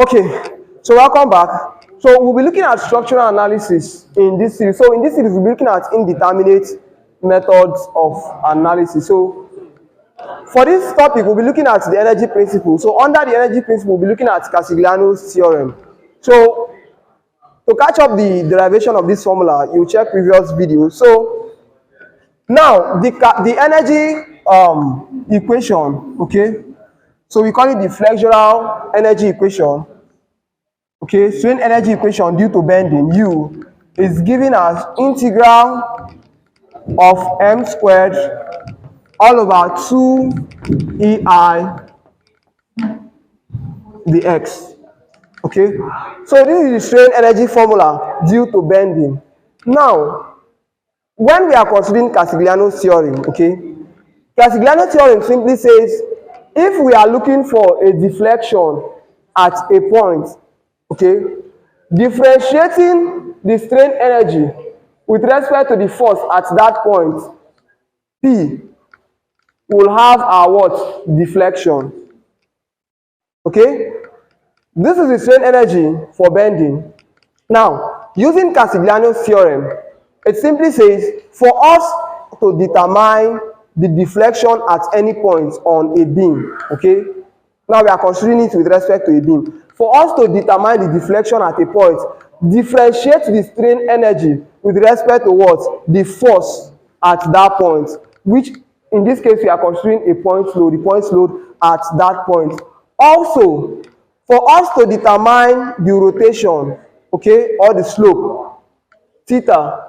Okay, so welcome back. So we'll be looking at structural analysis in this series. So in this series, we'll be looking at indeterminate methods of analysis. So for this topic, we'll be looking at the energy principle. So under the energy principle, we'll be looking at Castigliano's theorem. So to catch up the derivation of this formula, you check previous videos. So now the energy equation, okay? So we call it the flexural energy equation. Okay, strain energy equation due to bending U is given as integral of m squared all over 2 EI dx. Okay, so this is the strain energy formula due to bending. Now, when we are considering Castigliano's theorem, okay, Castigliano's theorem simply says if we are looking for a deflection at a point, okay, differentiating the strain energy with respect to the force at that point, P will have our what? Deflection. Okay? This is the strain energy for bending. Now, using Castigliano's theorem, it simply says for us to determine the deflection at any point on a beam, okay? Now we are considering it with respect to a beam. For us to determine the deflection at a point, differentiate the strain energy with respect to what? The force at that point, which in this case we are considering a point load, the point load at that point. Also, for us to determine the rotation, okay, or the slope, theta,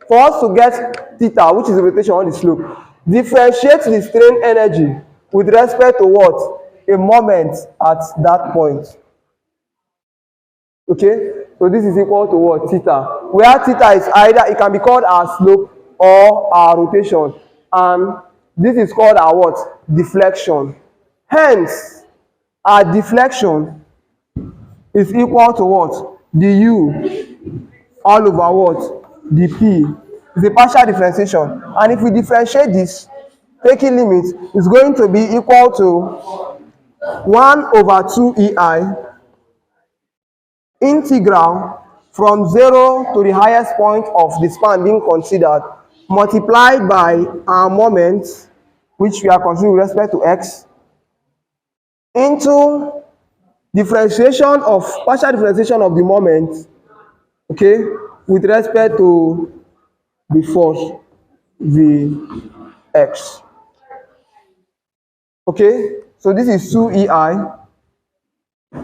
for us to get theta, which is the rotation or the slope, differentiate the strain energy with respect to what? A moment at that point. Okay, so this is equal to what? Theta. Where theta is either, it can be called our slope or our rotation. And this is called our what? Deflection. Hence, our deflection is equal to what? The U all over what? The P is a partial differentiation, and if we differentiate this, taking limits is going to be equal to 1 over 2 EI integral from 0 to the highest point of the span being considered, multiplied by our moment, which we are considering with respect to x, into differentiation of partial differentiation of the moment, okay, with respect to the force Vx. Okay, so this is 2 EI.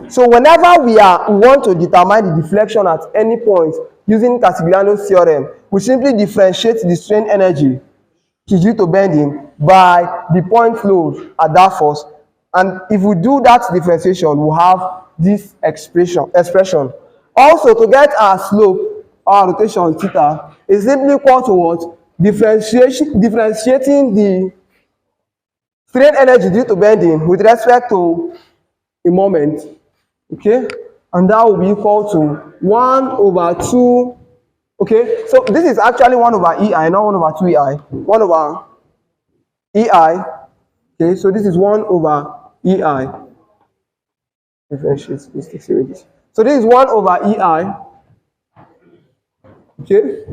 So whenever we want to determine the deflection at any point using Castigliano's theorem, we simply differentiate the strain energy which is due to bending by the point load at that force. And if we do that differentiation, we'll have this expression. Also, to get our slope, our rotation theta, is simply equal to what? Differentiating the strain energy due to bending with respect to a moment, okay? And that will be equal to 1 over 2, okay? So this is actually 1 over EI, not 1 over 2 EI. 1 over EI, okay? So this is 1 over EI. Differentiate this. So this is 1 over EI, okay,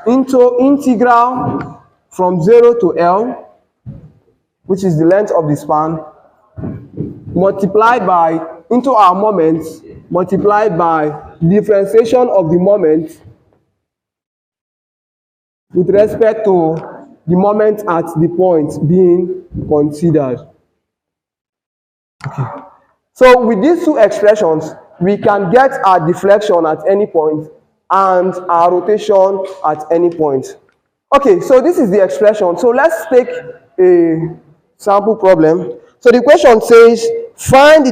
into integral from 0 to L, which is the length of the span, multiplied by, into our moment, multiplied by differentiation of the moment with respect to the moment at the point being considered. Okay. So with these two expressions, we can get our deflection at any point and our rotation at any point. Okay, so this is the expression. So let's take a sample problem. So the question says, find the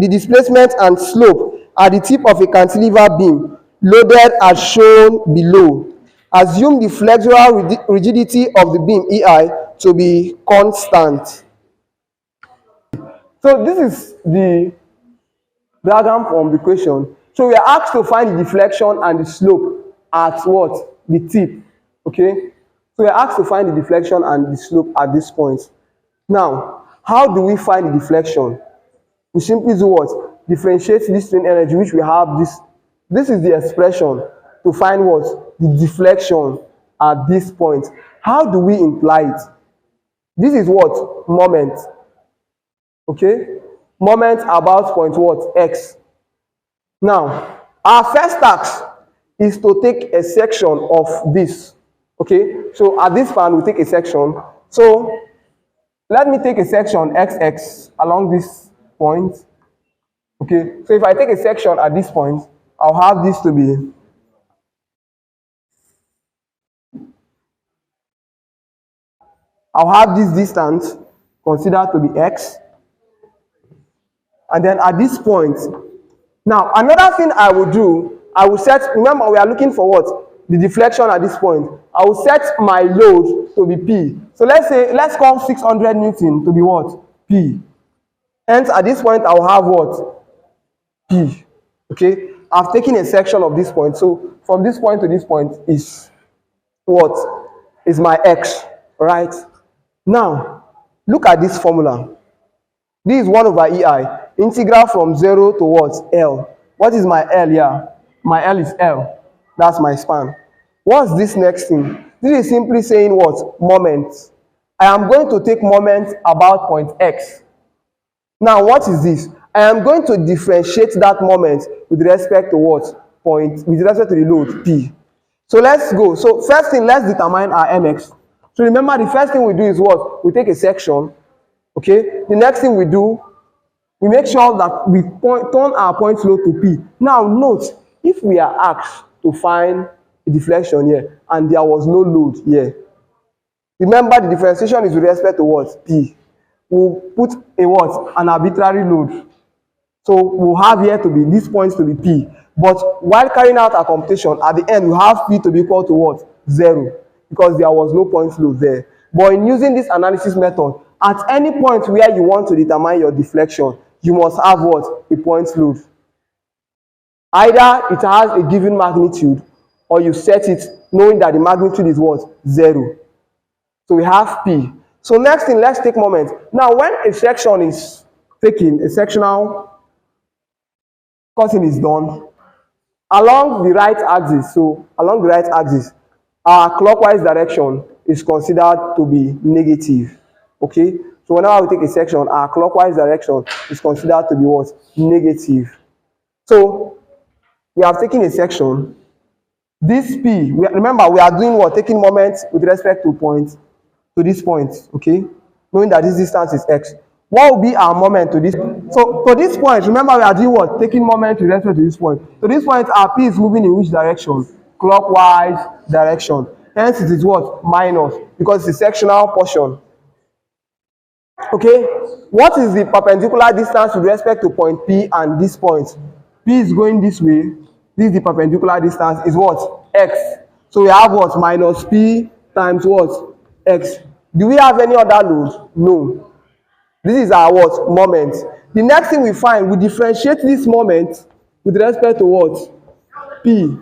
displacement and slope at the tip of a cantilever beam loaded as shown below. Assume the flexural rigidity of the beam EI to be constant. So this is the diagram from the question. So we are asked to find the deflection and the slope at what? The tip. Okay? So we are asked to find the deflection and the slope at this point. Now, how do we find the deflection? We simply do what? Differentiate this strain energy, which we have this. This is the expression to find what? The deflection at this point. How do we imply it? This is what? Moment. Okay? Moment about point what? X. Now, our first task is to take a section of this. Okay? So at this span, we take a section. So let me take a section XX along this point. Okay? So if I take a section at this point, I'll have this to be I'll have this distance considered to be X. And then at this point, now another thing I will do, I will set, remember we are looking for what? The deflection at this point. I will set my load to be P. So let's call 600 Newton to be what? P. Hence at this point I will have what? P. Okay? I've taken a section of this point. So from this point to this point is what? Is my X. Right? Now, look at this formula. This is 1 over EI. Integral from 0 to what? L. What is my L here? My L is L. That's my span. What's this next thing? This is simply saying what? Moment. I am going to take moment about point X. Now, what is this? I am going to differentiate that moment with respect to what? Point, with respect to the load, P. So let's go. So first thing, let's determine our MX. So remember, the first thing we do is what? We take a section. Okay? The next thing we do, we make sure that we turn our point load to P. Now note, if we are asked to find a deflection here and there was no load here, remember the differentiation is with respect to what? P. We'll put a what? An arbitrary load. So we'll have here to be, these points to be P. But while carrying out our computation, at the end we have P to be equal to what? 0. Because there was no point load there. But in using this analysis method, at any point where you want to determine your deflection, you must have what? A point load. Either it has a given magnitude, or you set it knowing that the magnitude is what? 0. So we have P. So next thing, let's take moment. Now when a section is taken, a sectional cutting is done, along the right axis, so along the right axis, our clockwise direction is considered to be negative. Okay? So whenever we take a section, our clockwise direction is considered to be what? Negative. So we have taken a section. This P, remember we are doing what? Taking moments with respect to point, to this point. Okay? Knowing that this distance is X. What will be our moment to this? So to this point, remember we are doing what? Taking moment with respect to this point. To this point, our P is moving in which direction? Clockwise direction. Hence it is what? Minus, because it's a sectional portion. Okay? What is the perpendicular distance with respect to point P and this point? P is going this way. This is the perpendicular distance is what? X. So we have what? Minus P times what? X. Do we have any other load? No. This is our what? Moment. The next thing we find, we differentiate this moment with respect to what? P.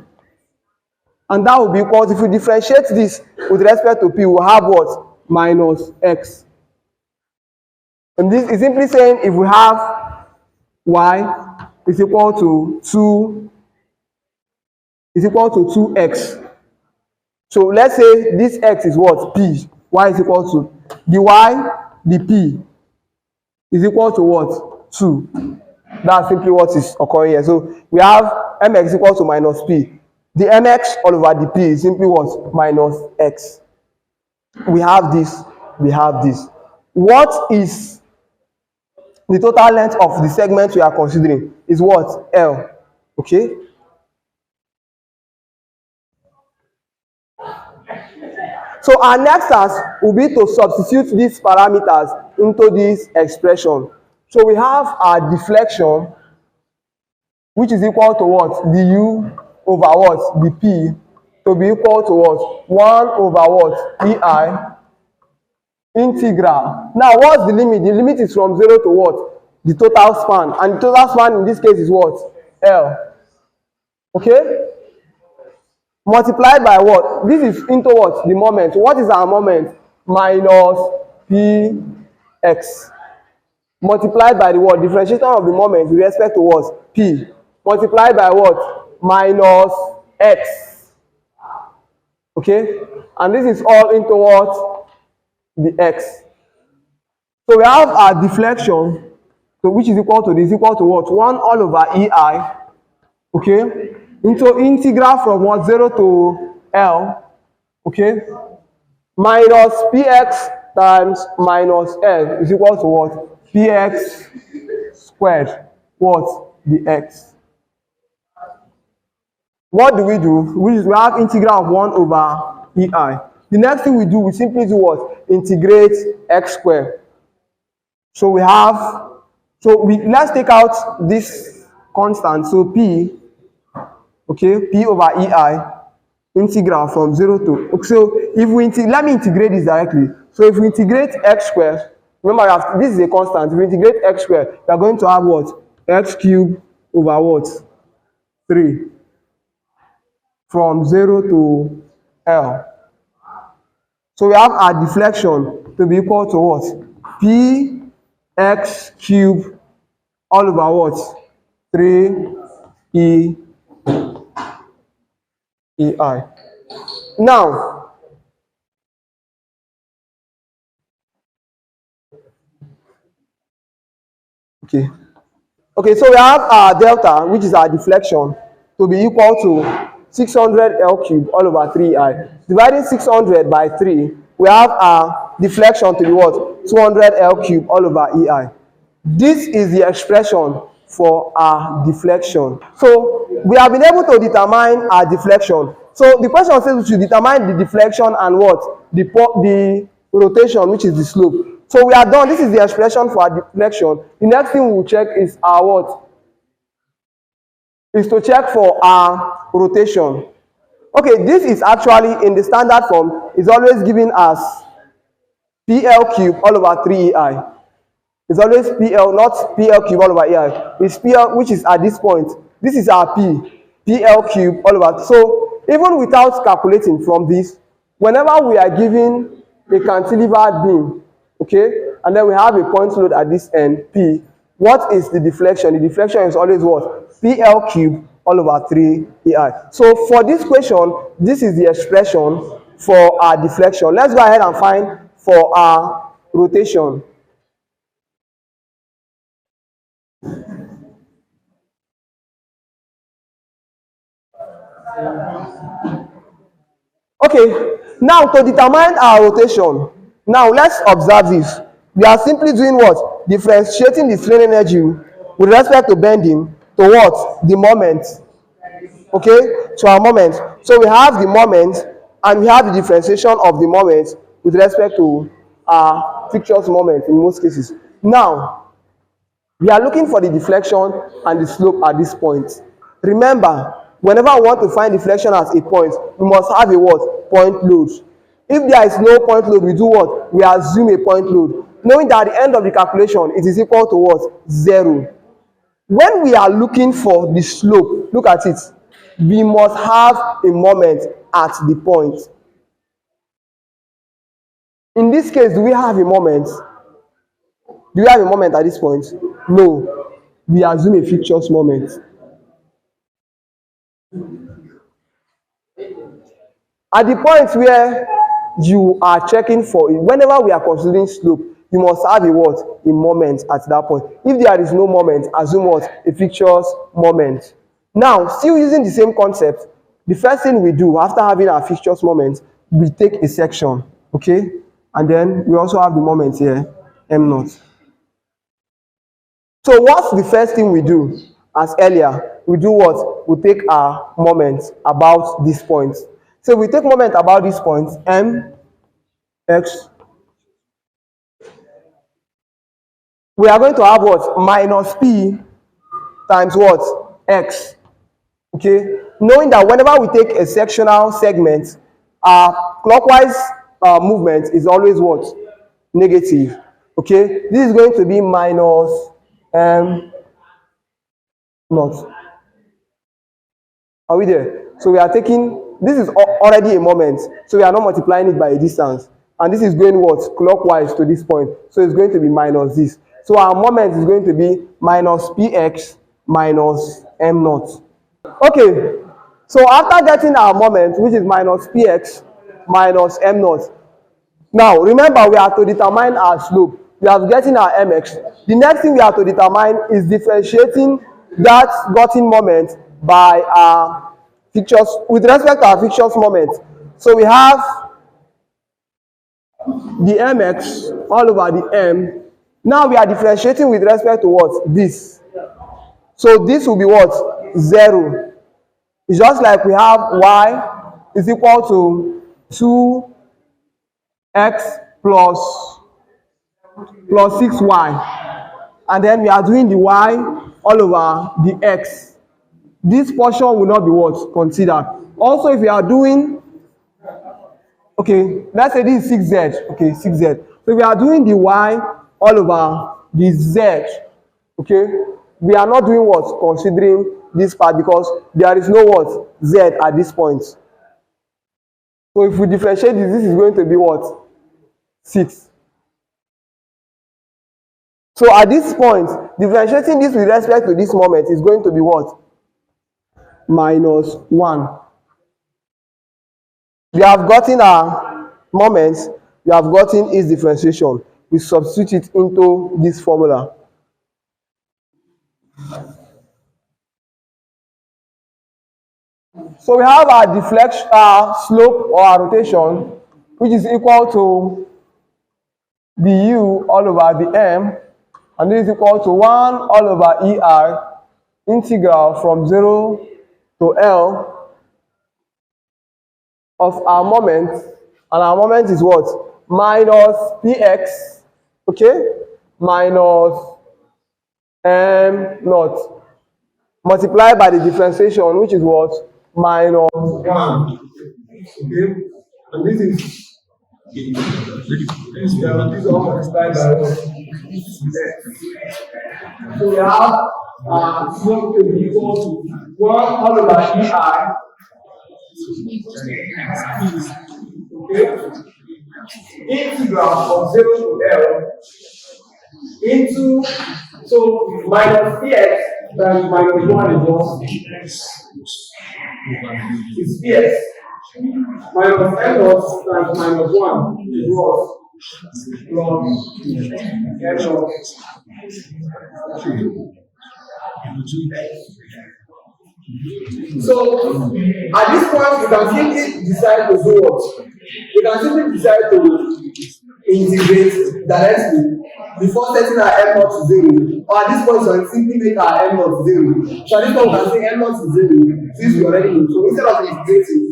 And that will be equal to, if we differentiate this with respect to P, we'll have what? Minus X. And this is simply saying if we have Y is equal to 2, is equal to 2X. So let's say this X is what? P. Y is equal to, the Y, the P is equal to what? 2. That's simply what is occurring here. So we have mx equal to minus p. The mx all over the p is simply what? Minus x. We have this. We have this. What is the total length of the segment we are considering? Is what? L. Okay? So our next task will be to substitute these parameters into this expression. So we have our deflection, which is equal to what? Du over what? Dp, to be equal to what? 1 over what? Ei integral. Now what's the limit? The limit is from 0 to what? The total span. And the total span in this case is what? L. Okay? Multiplied by what? This is into what? The moment. What is our moment? Minus px. multiplied by the what? Differentiation of the moment with respect to what? P. Multiplied by what? Minus x. Okay? And this is all into what? The x. So we have our deflection, so which is equal to this, equal to what? 1 all over EI, okay? Into integral from what? 0 to L, okay? Minus px times minus L is equal to what? Px squared, what? The x. What do? We have integral of 1 over EI. The next thing we do, we simply do what? Integrate x squared. So we have, let's take out this constant. So P, okay, P over EI, integral from 0 to, okay, so if we, let me integrate this directly. So if we integrate x squared, remember this is a constant. If we integrate x squared, we are going to have what? X cubed over what? 3. From 0 to L. So we have our deflection to be equal to what? P x cubed all over what? 3 EI. Now, okay, so we have our delta, which is our deflection, to be equal to 600 L cubed all over 3I. Dividing 600 by 3, we have our deflection to be what? 200 L cubed all over EI. This is the expression for our deflection. So we have been able to determine our deflection. So the question says we should determine the deflection and what? The rotation, which is the slope. So we are done. This is the expression for our deflection. The next thing we will check is our what? Is to check for our rotation. Okay, this is actually in the standard form, is always given as PL cubed all over 3EI. It's always PL, not PL cubed all over EI. It's PL, which is at this point. This is our P, PL cubed all over. So even without calculating from this, whenever we are given a cantilevered beam, okay, and then we have a point load at this end, P, what is the deflection? The deflection is always what? PL cubed all over 3EI. So for this question, this is the expression for our deflection. Let's go ahead and find for our rotation. Okay, now to determine our rotation, now let's observe this. We are simply doing what? Differentiating the strain energy with respect to bending to what? The moment. Okay, to our moment. So we have the moment and we have the differentiation of the moment with respect to our fixtures moment in most cases. Now, we are looking for the deflection and the slope at this point. Remember, whenever I want to find deflection at a point, we must have a what? Point load. If there is no point load, we do what? We assume a point load, knowing that at the end of the calculation, it is equal to what? 0. When we are looking for the slope, look at it. We must have a moment at the point. In this case, do we have a moment? Do we have a moment at this point? No. We assume a fixtures moment. At the point where you are checking for it, whenever we are considering slope, you must have a what? A moment at that point. If there is no moment, assume what? A fixtures moment. Now, still using the same concept, the first thing we do after having our fixtures moment, we take a section, okay? And then we also have the moment here, M0. So what's the first thing we do? As earlier, we do what? We take our moment about this point. So we take moment about this point, M, X. We are going to have what? Minus P times what? X. Okay? Knowing that whenever we take a sectional segment, our clockwise movement is always what? Negative. Okay? This is going to be minus M naught. Are we there? So we are taking, this is already a moment, so we are not multiplying it by a distance. And this is going what? Clockwise to this point. So it's going to be minus this. So our moment is going to be minus px minus m naught. Okay, so after getting our moment, which is minus px minus m naught, now remember we are to determine our slope. We have getting our mx. The next thing we have to determine is differentiating that gotten moment by our fixtures with respect to our fixtures moment. So we have the mx all over the m. Now we are differentiating with respect to what? This. So this will be what? 0. It's just like we have y is equal to 2x plus 6y, and then we are doing the y all over the x. This portion will not be what? Considered. Also, if we are doing, okay, let's say this is 6z, okay, 6z. So if we are doing the y all over the z, okay, we are not doing what? Considering this part, because there is no what? Z at this point. So if we differentiate this, this is going to be what? 6. So at this point, differentiating this with respect to this moment is going to be what? Minus 1. We have gotten our moments, we have gotten its differentiation. We substitute it into this formula. So we have our deflection, our slope or our rotation, which is equal to the u all over the m, and this is equal to 1 all over ER integral from 0 to L of our moment, and our moment is what? Minus px, okay, minus m naught, multiplied by the differentiation, which is what? Minus 1. Okay, and this is all multiplied by what? So we have slope to be equal to 1 all over EI. Okay, integral from 0 to L into, so minus px times minus 1 is what? Is px. Minus m naught times minus 1 is what? Plus m naught. So at this point, we can simply decide to do what? We can simply decide to integrate directly before setting our m naught to 0. Or at this point, we can simply make our m naught 0. So at this point, we can say m naught is 0 since we already know. So instead of integrating,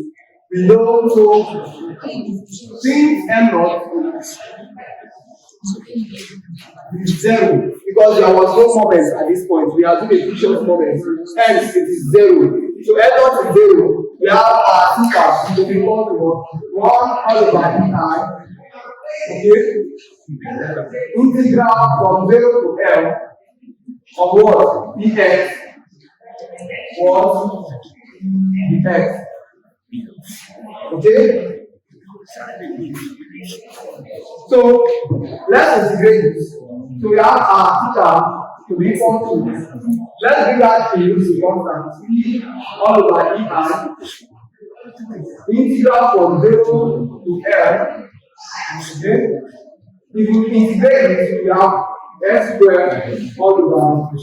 we know, so since m naught is 0, because there was no moment at this point. We are doing a fixed moment, hence it is 0. So m naught is 0. We have our theta to be equal to 1 all over EI. Okay, integral from 0 to L of what? Px was dx. Okay, so let's integrate this. So we have our theta to be equal to, let's bring that to use the constant P all over EI, integral from 0 to L. Okay, if we integrate it, we have s squared all over 2.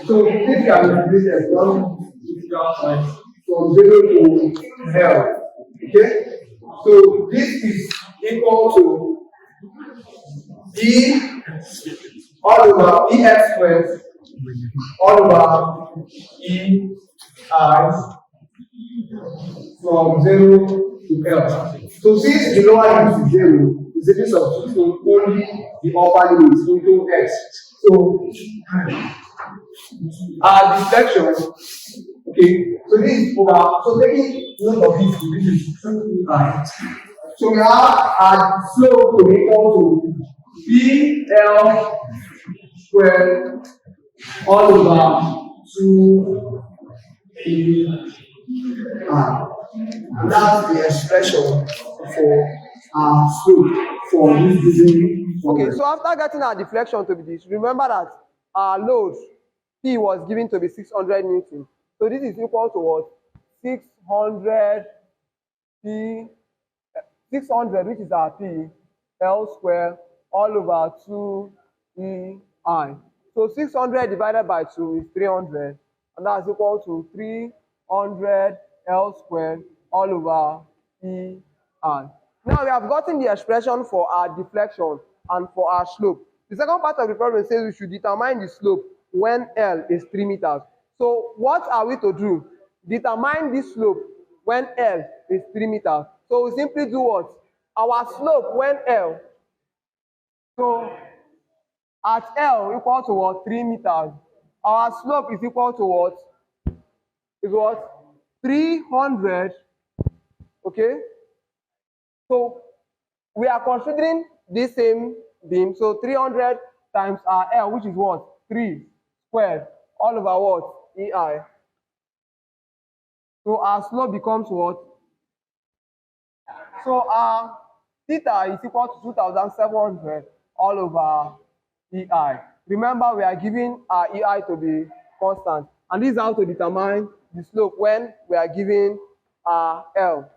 So this can be integrated from 0 to L. Okay, so this is equal to E all over EX squared all over EI from 0 to L. So since the lower limit is 0, we simply substitute only the upper limit into x. So our deflection, okay, so this is over, so taking note of this is I. So we have our slope to be equal to PL squared all over 2 PI. And that's the expression for our slope for this given problem. Okay, so after getting our deflection to be this, remember that our load P was given to be 600 Newton. So this is equal to what? 600 P, 600, which is our P, L square all over 2 EI. So 600 divided by 2 is 300, and that's equal to 300 L squared all over EI. Now we have gotten the expression for our deflection and for our slope. The second part of the problem says we should determine the slope when L is 3 meters. So what are we to do? Determine the slope when L is 3 meters. So we simply do what? Our slope when L. So at L equal to what? 3 meters. Our slope is equal to what? Is what? 300. Okay? So we are considering this same beam. So 300 times our L, which is what? 3 squared all over what? EI. So our slope becomes what? So our theta is equal to 2,700 all over EI. Remember, we are giving our EI to be constant. And this is how to determine the slope when we are giving our L.